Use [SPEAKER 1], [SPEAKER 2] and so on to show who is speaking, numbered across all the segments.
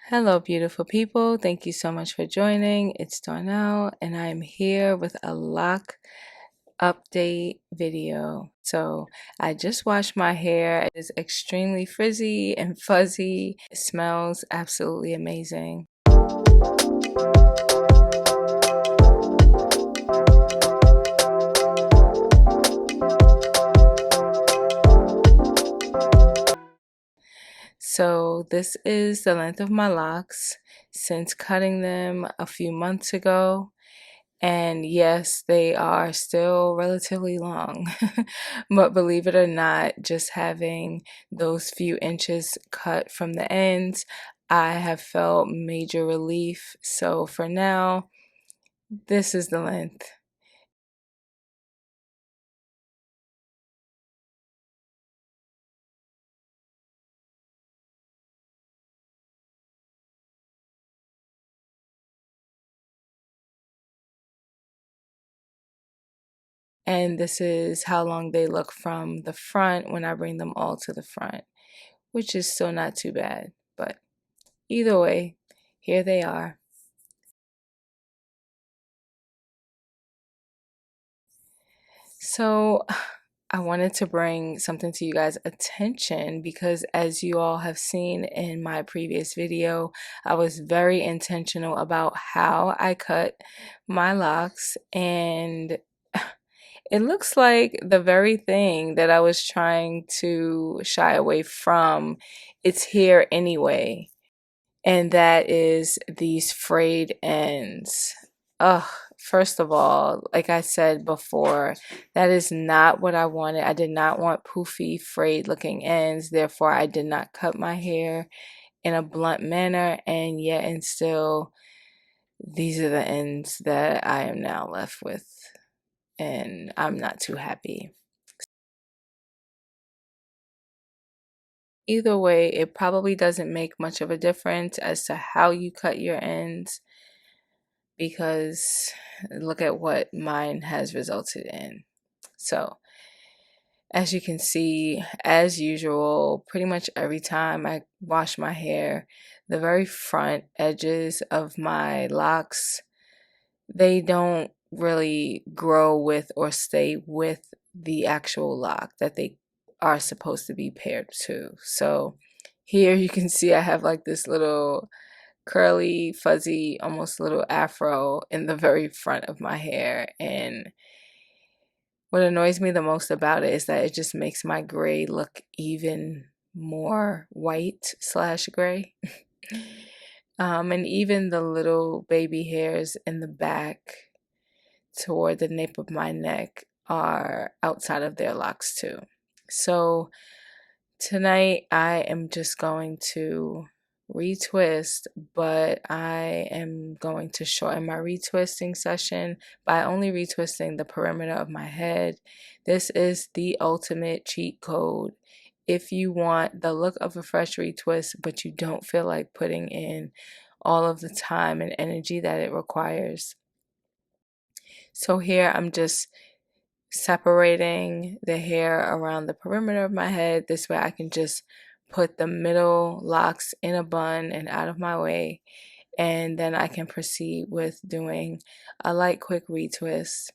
[SPEAKER 1] Hello, beautiful people. Thank you so much for joining. It's Darnell, and I'm here with a lock update video. So, I just washed my hair. It is extremely frizzy and fuzzy. It smells absolutely amazing. So, this is the length of my locks since cutting them a few months ago. And yes, they are still relatively long. But believe it or not, just having those few inches cut from the ends, I have felt major relief. So for now, this is the length. And this is how long they look from the front when I bring them all to the front, which is still not too bad. But either way, here they are. So, I wanted to bring something to you guys' attention because, as you all have seen in my previous video, I was very intentional about how I cut my locks, and it looks like the very thing that I was trying to shy away from, it's here anyway. And that is these frayed ends. Ugh, first of all, like I said before, that is not what I wanted. I did not want poofy, frayed looking ends. Therefore, I did not cut my hair in a blunt manner. And yet, and still, these are the ends that I am now left with. And I'm not too happy. Either way, it probably doesn't make much of a difference as to how you cut your ends, because look at what mine has resulted in. So, as you can see, as usual, pretty much every time I wash my hair, the very front edges of my locks, they don't really grow with or stay with the actual lock that they are supposed to be paired to. So, here you can see I have like this little curly, fuzzy, almost little afro in the very front of my hair. And what annoys me the most about it is that it just makes my gray look even more white slash gray. And even the little baby hairs in the back toward the nape of my neck are outside of their locks too. So tonight I am just going to retwist, but I am going to shorten my retwisting session by only retwisting the perimeter of my head. This is the ultimate cheat code if you want the look of a fresh retwist, but you don't feel like putting in all of the time and energy that it requires. So here I'm just separating the hair around the perimeter of my head. This way I can just put the middle locks in a bun and out of my way. And then I can proceed with doing a light quick retwist.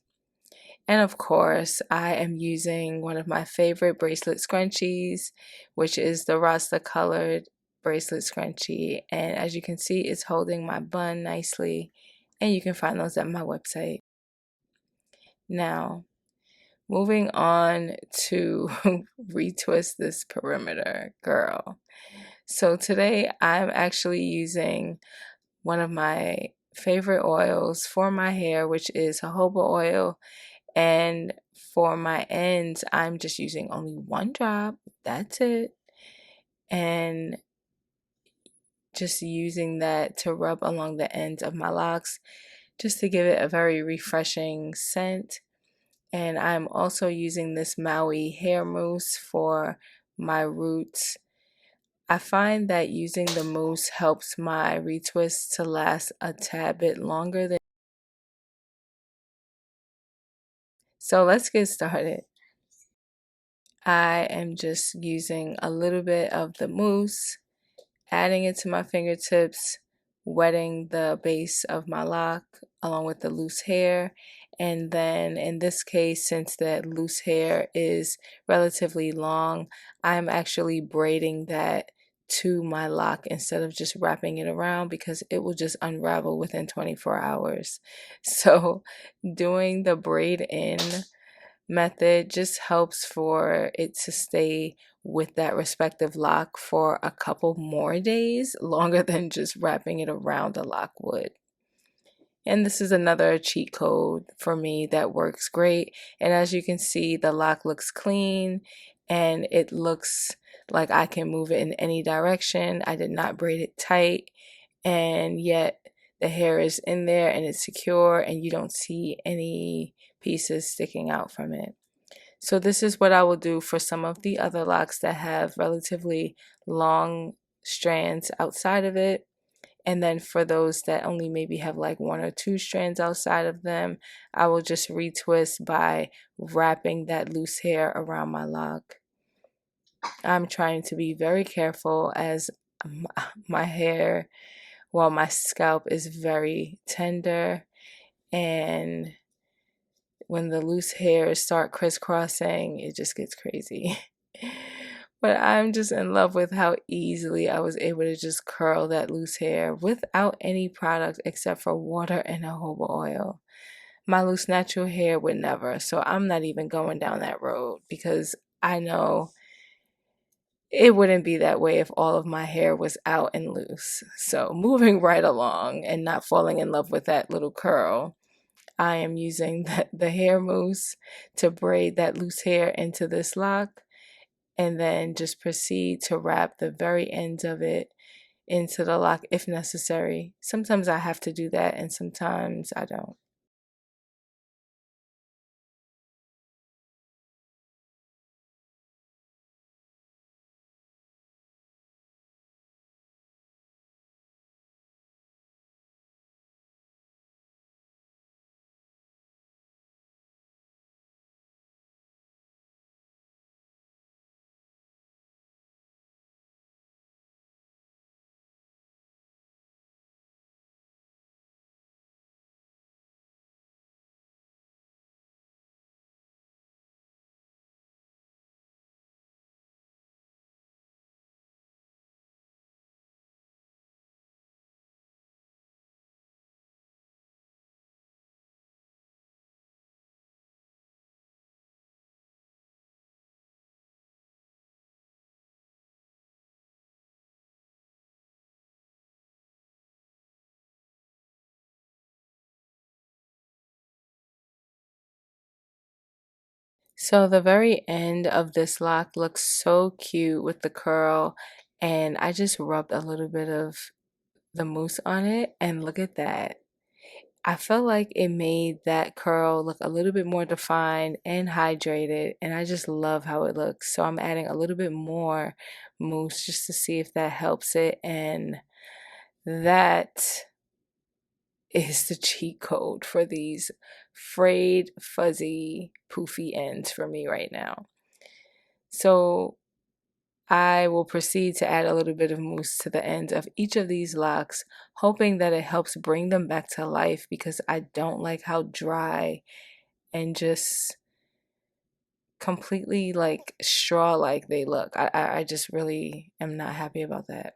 [SPEAKER 1] And of course, I am using one of my favorite bracelet scrunchies, which is the Rasta colored bracelet scrunchie. And as you can see, it's holding my bun nicely. And you can find those at my website. Now, moving on to retwist this perimeter, girl. So today I'm actually using one of my favorite oils for my hair, which is jojoba oil. And for my ends, I'm just using only one drop. That's it. And just using that to rub along the ends of my locks just to give it a very refreshing scent. And I'm also using this Maui hair mousse for my roots. I find that using the mousse helps my retwist to last a tad bit longer than. So let's get started. I am just using a little bit of the mousse adding it to my fingertips, wetting the base of my lock along with the loose hair. And then in this case, since that loose hair is relatively long, I'm actually braiding that to my lock instead of just wrapping it around because it will just unravel within 24 hours. So doing the braid in method just helps for it to stay with that respective lock for a couple more days, longer than just wrapping it around a lock would. And this is another cheat code for me that works great. And as you can see, the lock looks clean and it looks like I can move it in any direction. I did not braid it tight, and yet the hair is in there and it's secure and you don't see any pieces sticking out from it. So this is what I will do for some of the other locks that have relatively long strands outside of it. And then for those that only maybe have like one or two strands outside of them, I will just retwist by wrapping that loose hair around my lock. I'm trying to be very careful as my hair, well, my scalp is very tender, and when the loose hairs start crisscrossing, it just gets crazy. But I'm just in love with how easily I was able to just curl that loose hair without any product except for water and jojoba oil. My loose natural hair would never, so I'm not even going down that road because I know it wouldn't be that way if all of my hair was out and loose. So moving right along and not falling in love with that little curl, I am using the hair mousse to braid that loose hair into this lock, and then just proceed to wrap the very ends of it into the lock if necessary. Sometimes I have to do that and sometimes I don't. So the very end of this lock looks so cute with the curl, and I just rubbed a little bit of the mousse on it, and look at that. I felt like it made that curl look a little bit more defined and hydrated, and I just love how it looks. So I'm adding a little bit more mousse just to see if that helps it, and that is the cheat code for these frayed, fuzzy, poofy ends for me right now. So I will proceed to add a little bit of mousse to the end of each of these locks, hoping that it helps bring them back to life because I don't like how dry and just completely like straw like they look. I just really am not happy about that.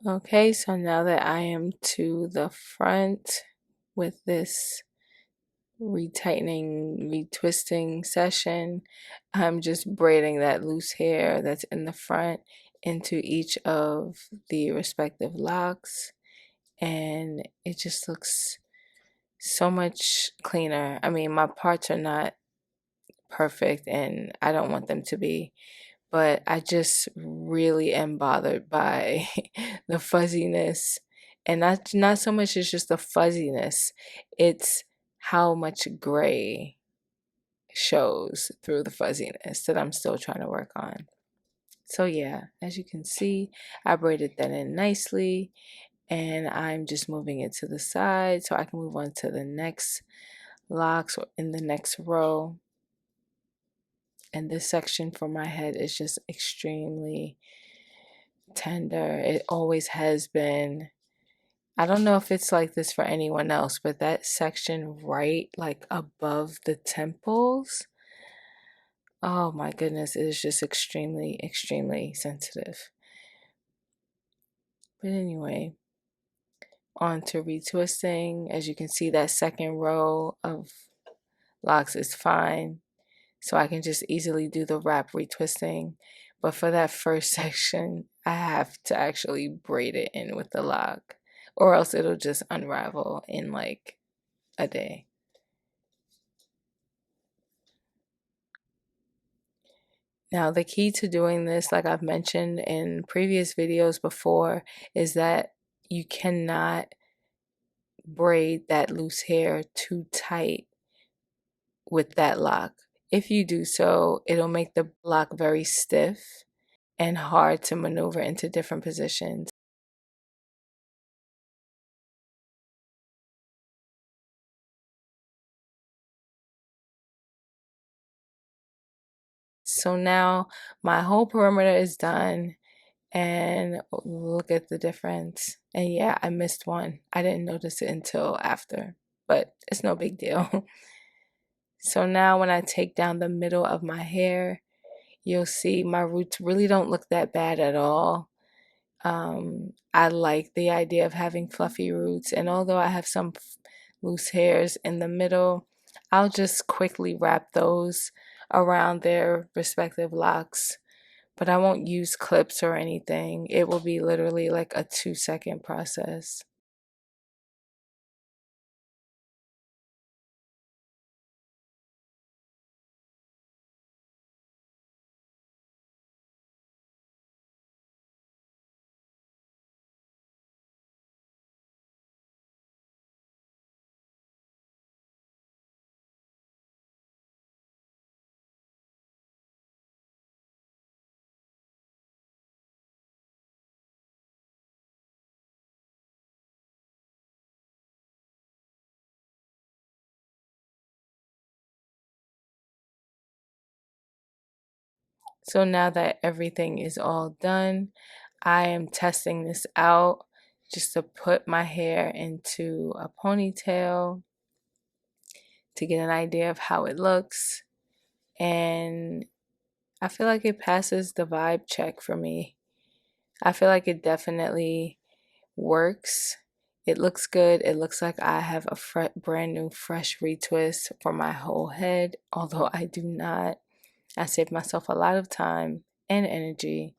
[SPEAKER 1] Okay, so now that I am to the front with this retightening, retwisting session, I'm just braiding that loose hair that's in the front into each of the respective locks, and it just looks so much cleaner. I mean, my parts are not perfect and I don't want them to be, but I just really am bothered by the fuzziness. And not so much it's just the fuzziness, it's how much gray shows through the fuzziness that I'm still trying to work on. So yeah, as you can see, I braided that in nicely and I'm just moving it to the side so I can move on to the next locks in the next row. And this section for my head is just extremely tender. It always has been. I don't know if it's like this for anyone else, but that section right like above the temples, oh my goodness, it is just extremely, extremely sensitive. But anyway, on to retwisting. As you can see, that second row of locks is fine. So I can just easily do the wrap retwisting. But for that first section, I have to actually braid it in with the lock, or else it'll just unravel in like a day. Now, the key to doing this, like I've mentioned in previous videos before, is that you cannot braid that loose hair too tight with that lock. If you do so, it'll make the lock very stiff and hard to maneuver into different positions. So now my whole perimeter is done, and look at the difference. And yeah, I missed one. I didn't notice it until after, but it's no big deal. So now when I take down the middle of my hair, you'll see my roots really don't look that bad at all. I like the idea of having fluffy roots, and although I have some loose hairs in the middle, I'll just quickly wrap those around their respective locks, but I won't use clips or anything. It will be literally like a 2-second process. So now that everything is all done, I am testing this out just to put my hair into a ponytail to get an idea of how it looks. And I feel like it passes the vibe check for me. I feel like it definitely works. It looks good. It looks like I have a brand new fresh retwist for my whole head, although I do not. I saved myself a lot of time and energy.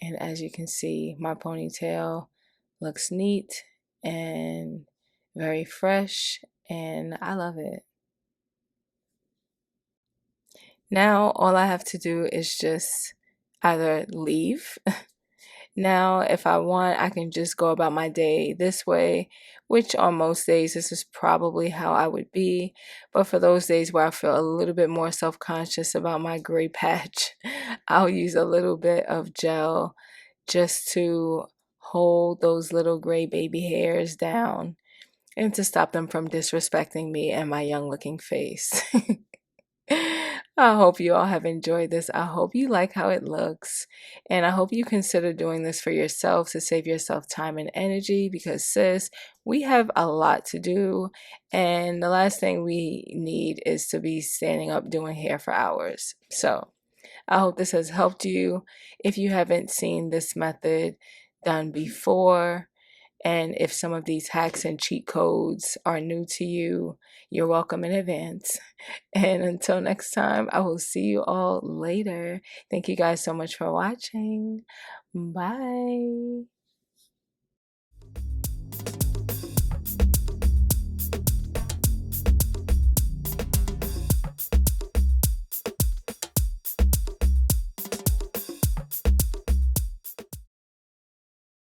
[SPEAKER 1] And as you can see, my ponytail looks neat and very fresh, and I love it. Now, all I have to do is just either leave. Now, if I want, I can just go about my day this way, which on most days, this is probably how I would be. But for those days where I feel a little bit more self-conscious about my gray patch, I'll use a little bit of gel just to hold those little gray baby hairs down and to stop them from disrespecting me and my young looking face. I hope you all have enjoyed this. I hope you like how it looks. And I hope you consider doing this for yourself to save yourself time and energy because, sis, we have a lot to do. And the last thing we need is to be standing up doing hair for hours. So I hope this has helped you. If you haven't seen this method done before, and if some of these hacks and cheat codes are new to you, you're welcome in advance. And until next time, I will see you all later. Thank you guys so much for watching. Bye.